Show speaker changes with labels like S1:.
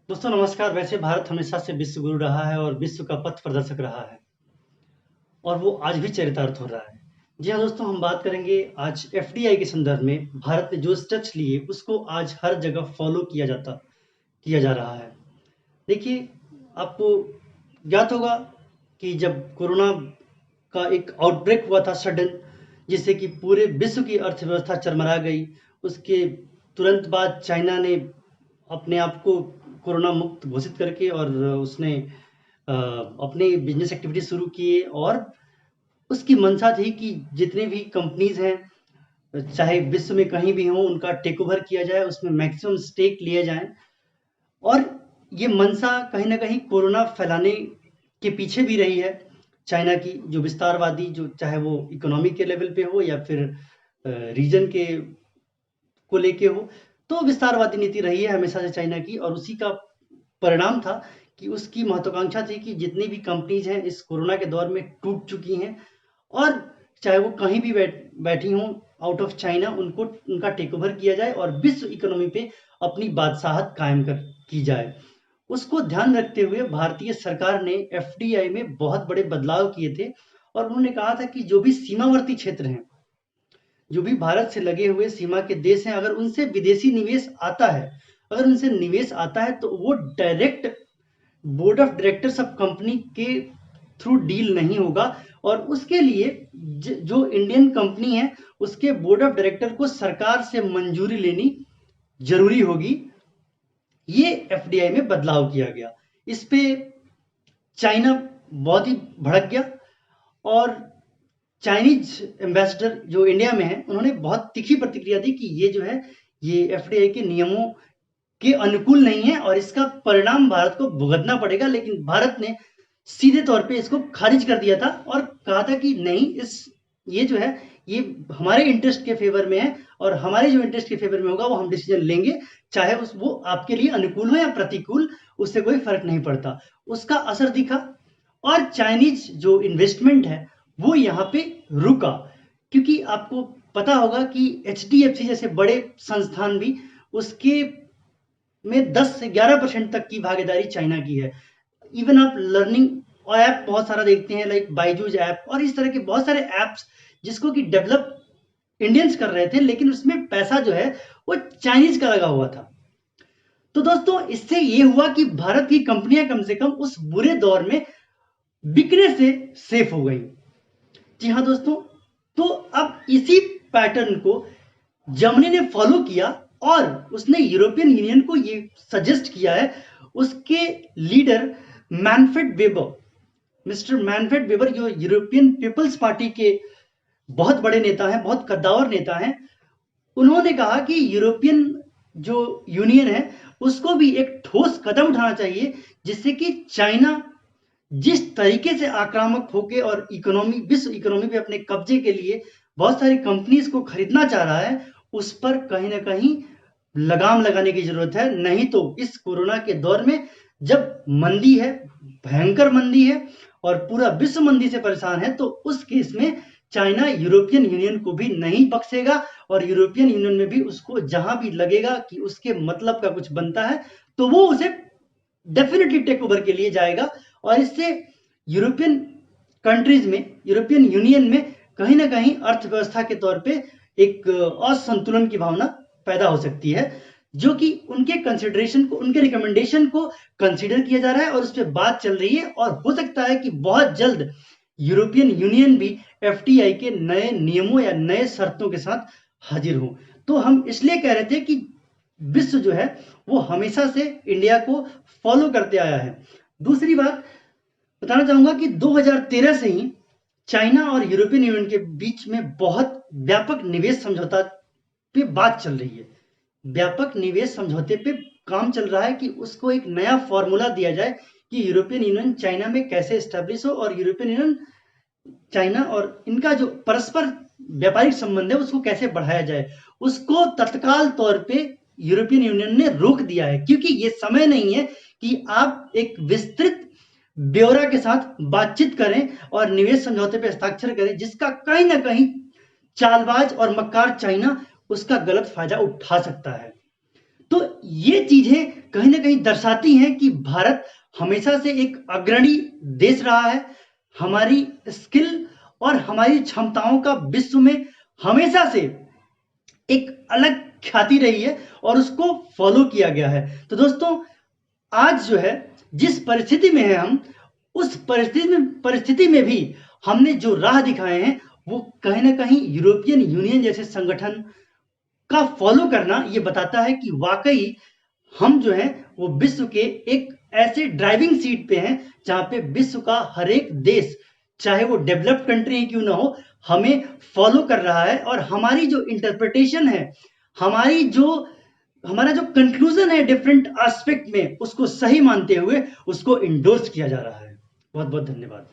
S1: दोस्तों नमस्कार। वैसे भारत हमेशा से विश्व गुरु रहा है और विश्व का पथ प्रदर्शक रहा है और वो आज भी चरितार्थ हो रहा है। जी हाँ दोस्तों, हम बात करेंगे आज एफडीआई के संदर्भ में। भारत ने जो स्टेप्स लिए उसको आज हर जगह फॉलो किया जा रहा है। देखिए, आपको ज्ञात होगा कि जब कोरोना का एक आउटब्रेक हुआ था सडन, जिससे कि पूरे विश्व की अर्थव्यवस्था चरमरा गई। उसके तुरंत बाद चाइना ने अपने आप को कोरोना मुक्त घोषित करके और उसने अपने बिजनेस एक्टिविटी शुरू किए और उसकी मंशा थी कि जितने भी कंपनीज हैं, चाहे विश्व में कहीं भी हों, उनका टेक ओवर किया जाए, उसमें मैक्सिमम स्टेक लिए जाएं। और ये मंशा कहीं ना कहीं कोरोना फैलाने के पीछे भी रही है। चाइना की जो विस्तारवादी, जो चाहे वो इकोनॉमी के लेवल पे हो या फिर रीजन के को लेके हो, तो विस्तारवादी नीति रही है हमेशा से चाइना की। और उसी का परिणाम था कि उसकी महत्वाकांक्षा थी कि जितनी भी कंपनीज हैं इस कोरोना के दौर में टूट चुकी हैं, और चाहे वो कहीं भी बैठी हों आउट ऑफ चाइना, उनको उनका टेक ओवर किया जाए और विश्व इकोनॉमी पे अपनी बादशाहत कायम कर की जाए। उसको ध्यान रखते हुए भारतीय सरकार ने एफडीआई में बहुत बड़े बदलाव किए थे और उन्होंने कहा था कि जो भी सीमावर्ती क्षेत्र हैं, जो भी भारत से लगे हुए सीमा के देश हैं, अगर उनसे विदेशी निवेश आता है, अगर उनसे निवेश आता है तो वो direct board of directors of company के थ्रू डील नहीं होगा, और उसके लिए जो इंडियन कंपनी है उसके बोर्ड ऑफ डायरेक्टर को सरकार से मंजूरी लेनी जरूरी होगी। ये एफडीआई में बदलाव किया गया। इस पे चाइना बहुत ही भड़क गया और चाइनीज एम्बेसडर जो इंडिया में है, उन्होंने बहुत तीखी प्रतिक्रिया दी कि ये जो है, ये एफडीआई के नियमों के अनुकूल नहीं है और इसका परिणाम भारत को भुगतना पड़ेगा। लेकिन भारत ने सीधे तौर पे इसको खारिज कर दिया था और कहा था कि नहीं, ये जो है, ये हमारे इंटरेस्ट के फेवर में है और हमारे जो इंटरेस्ट के फेवर में होगा वो हम डिसीजन लेंगे, चाहे वो आपके लिए अनुकूल हो या प्रतिकूल, उससे कोई फर्क नहीं पड़ता। उसका असर दिखा और चाइनीज जो इन्वेस्टमेंट है वो यहाँ पे रुका, क्योंकि आपको पता होगा कि एचडीएफसी जैसे बड़े संस्थान भी, उसके में 10 से 11% तक की भागीदारी चाइना की है। इवन आप लर्निंग ऐप बहुत सारा देखते हैं, लाइक बाइजूज ऐप और इस तरह के बहुत सारे ऐप्स जिसको कि डेवलप इंडियंस कर रहे थे, लेकिन उसमें पैसा जो है वो चाइनीज का लगा हुआ था। तो दोस्तों, इससे ये हुआ कि भारत की कंपनियां कम से कम उस बुरे दौर में बिकने से सेफ हो गई। जी हाँ दोस्तों, तो अब इसी पैटर्न को जर्मनी ने फॉलो किया और उसने यूरोपियन यूनियन को ये सजेस्ट किया है। उसके leader Manfred weber, mister Manfred weber, जो यूरोपियन पीपल्स पार्टी के बहुत बड़े नेता हैं, बहुत कद्दावर नेता हैं, उन्होंने कहा कि यूरोपियन जो यूनियन है उसको भी एक ठोस कदम उठाना चाहिए, जिससे कि चाइना जिस तरीके से आक्रामक होके और इकोनॉमी, विश्व इकोनॉमी पे अपने कब्जे के लिए बहुत सारी कंपनीज को खरीदना चाह रहा है, उस पर कहीं ना कहीं लगाम लगाने की जरूरत है। नहीं तो इस कोरोना के दौर में, जब मंदी है, भयंकर मंदी है और पूरा विश्व मंदी से परेशान है, तो उस केस में चाइना यूरोपियन यूनियन को भी नहीं बख्शेगा और यूरोपियन यूनियन में भी उसको जहां भी लगेगा कि उसके मतलब का कुछ बनता है, तो वो उसे डेफिनेटली टेक ओवर के लिए जाएगा। और इससे यूरोपियन कंट्रीज में, यूरोपियन यूनियन में कहीं ना कहीं अर्थव्यवस्था के तौर पे एक असंतुलन की भावना पैदा हो सकती है, जो कि उनके कंसिडरेशन को, उनके रिकमेंडेशन को कंसीडर किया जा रहा है और उस पर बात चल रही है। और हो सकता है कि बहुत जल्द यूरोपियन यूनियन भी एफटीआई के नए नियमों या नए शर्तों के साथ हाजिर हो। तो हम इसलिए कह रहे थे कि विश्व जो है वो हमेशा से इंडिया को फॉलो करते आया है। दूसरी बात बताना चाहूंगा कि 2013 से ही चाइना और यूरोपियन यूनियन के बीच में बहुत व्यापक निवेश समझौता पे बात चल रही है। व्यापक निवेश समझौते पे काम चल रहा है कि उसको एक नया फॉर्मूला दिया जाए कि यूरोपियन यूनियन चाइना में कैसे स्टैब्लिश हो और यूरोपियन यूनियन चाइना और इनका जो परस्पर व्यापारिक संबंध है उसको कैसे बढ़ाया जाए। उसको तत्काल तौर पे यूरोपियन यूनियन ने रोक दिया है, क्योंकि ये समय नहीं है कि आप एक विस्तृत ब्यौरा के साथ बातचीत करें और निवेश समझौते पे हस्ताक्षर करें, जिसका कहीं ना कहीं चालबाज और मक्कार चाइना उसका गलत फायदा उठा सकता है। तो ये चीजें कहीं ना कहीं दर्शाती हैं कि भारत हमेशा से एक अग्रणी देश रहा है। हमारी स्किल और हमारी क्षमताओं का विश्व में हमेशा से एक अलग ख्याति रही है और उसको फॉलो किया गया है। तो दोस्तों, आज जो है जिस परिस्थिति में है हम, उस परिस्थिति में भी हमने जो राह दिखाए हैं वो कहीं ना कहीं यूरोपियन यूनियन जैसे संगठन का फॉलो करना ये बताता है कि वाकई हम जो है वो विश्व के एक ऐसे ड्राइविंग सीट पे हैं जहां पे विश्व का हर एक देश, चाहे वो डेवलप्ड कंट्री क्यों ना हो, हमें फॉलो कर रहा है। और हमारी जो इंटरप्रिटेशन है, हमारी जो हमारा जो कंक्लूजन है डिफरेंट एस्पेक्ट में, उसको सही मानते हुए उसको इंडोर्स किया जा रहा है। बहुत बहुत धन्यवाद।